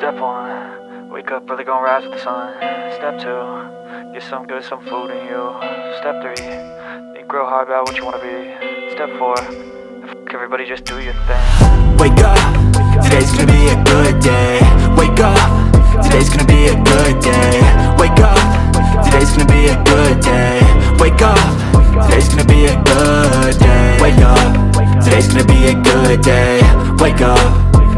Step 1, wake up early, gonna rise with the sun. Step 2, get some good, some food in you. Step 3, think real hard about what you wanna be. Step 4, everybody just do your thing. Wake up, today's gonna be a good day. Wake up, today's gonna be a good day. Wake up, today's gonna be a good day. Wake up, today's gonna be a good day. Wake up, today's gonna be a good day. Wake up,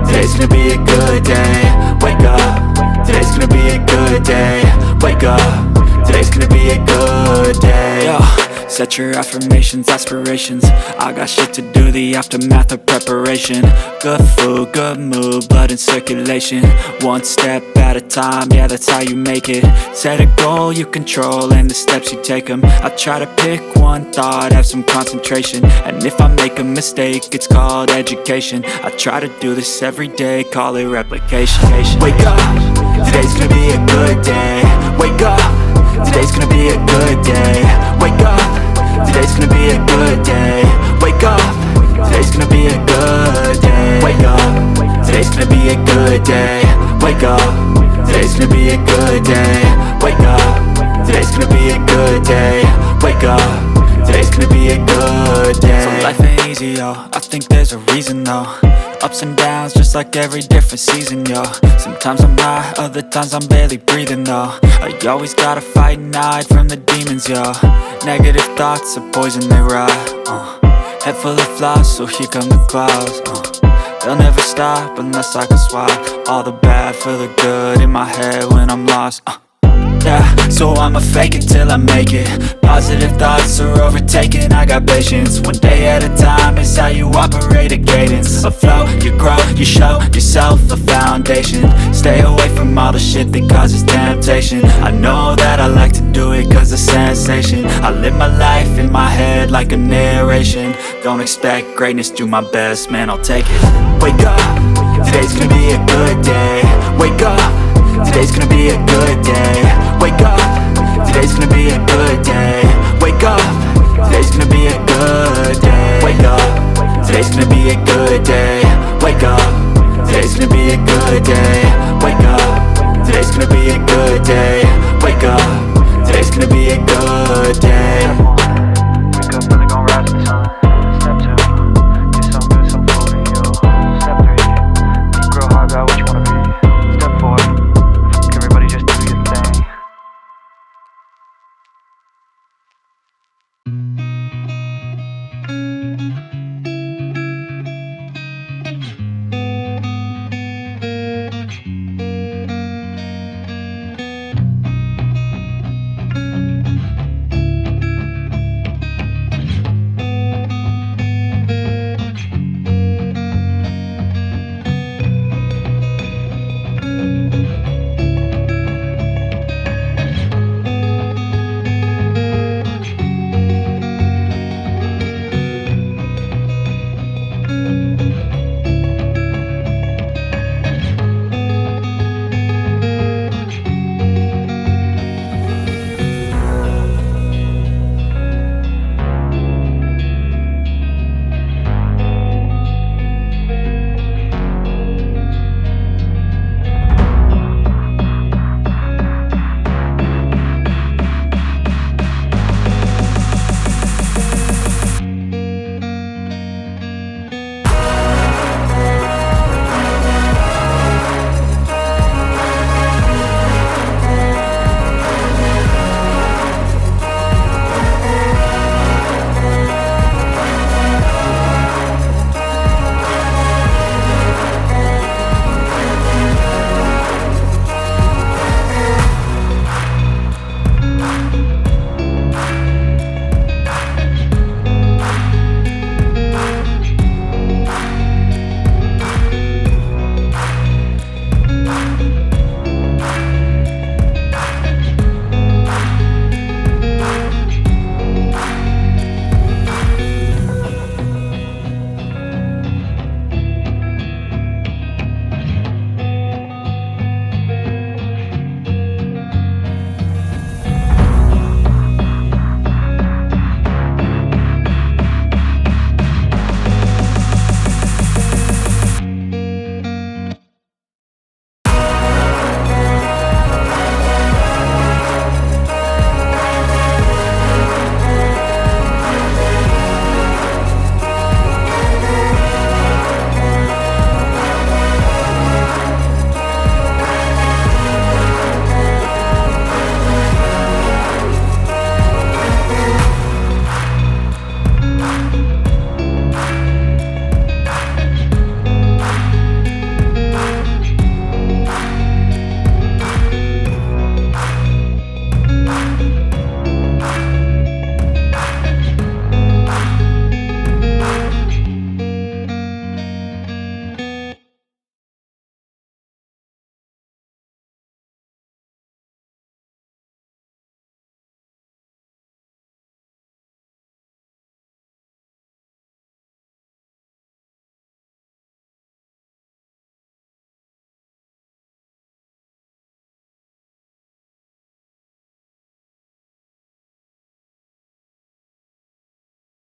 today's gonna be a good day. Wake up, today's gonna be a good day. Wake up, today's gonna be a good day. Yo, set your affirmations, aspirations. I got shit to do, the aftermath of preparation. Good food, good mood, blood in circulation. One step at a time, yeah, that's how you make it. Set a goal you control and the steps you take them. I try to pick one thought, have some concentration. And if I make a mistake, it's called education. I try to do this every day, call it replication. Wake up, today's gonna be a good day. Wake up, today's gonna be a good day. Wake up, today's gonna be a good day. Wake up, today's gonna be a good day. Wake up, today's gonna be a good day. Wake up, today's gonna be a good day. Wake up, today's gonna be a good day. Wake up, today's gonna be a good day. So life ain't easy, yo, I think there's a reason though. Ups and downs, just like every different season, yo. Sometimes I'm high, other times I'm barely breathing, though. I always gotta fight and hide from the demons, yo. Negative thoughts are poison, they rot. Head full of flies, so here come the clouds. They'll never stop unless I can swap all the bad for the good in my head when I'm lost. Yeah, so I'ma fake it till I make it. Positive thoughts are overtaken, I got patience. One day at a time is how you operate a cadence. A flow, you grow, you show yourself a foundation. Stay away from all the shit that causes temptation. I know that I like to do it cause it's sensation. I live my life in my head like a narration. Don't expect greatness, do my best, man, I'll take it. Wake up, today's gonna be a good day. Wake up, today's gonna be a good day. Wake up, today's gonna be a good day. Wake up, today's gonna be a good day. Wake up, today's gonna be a good day. Wake up, today's gonna be a good day.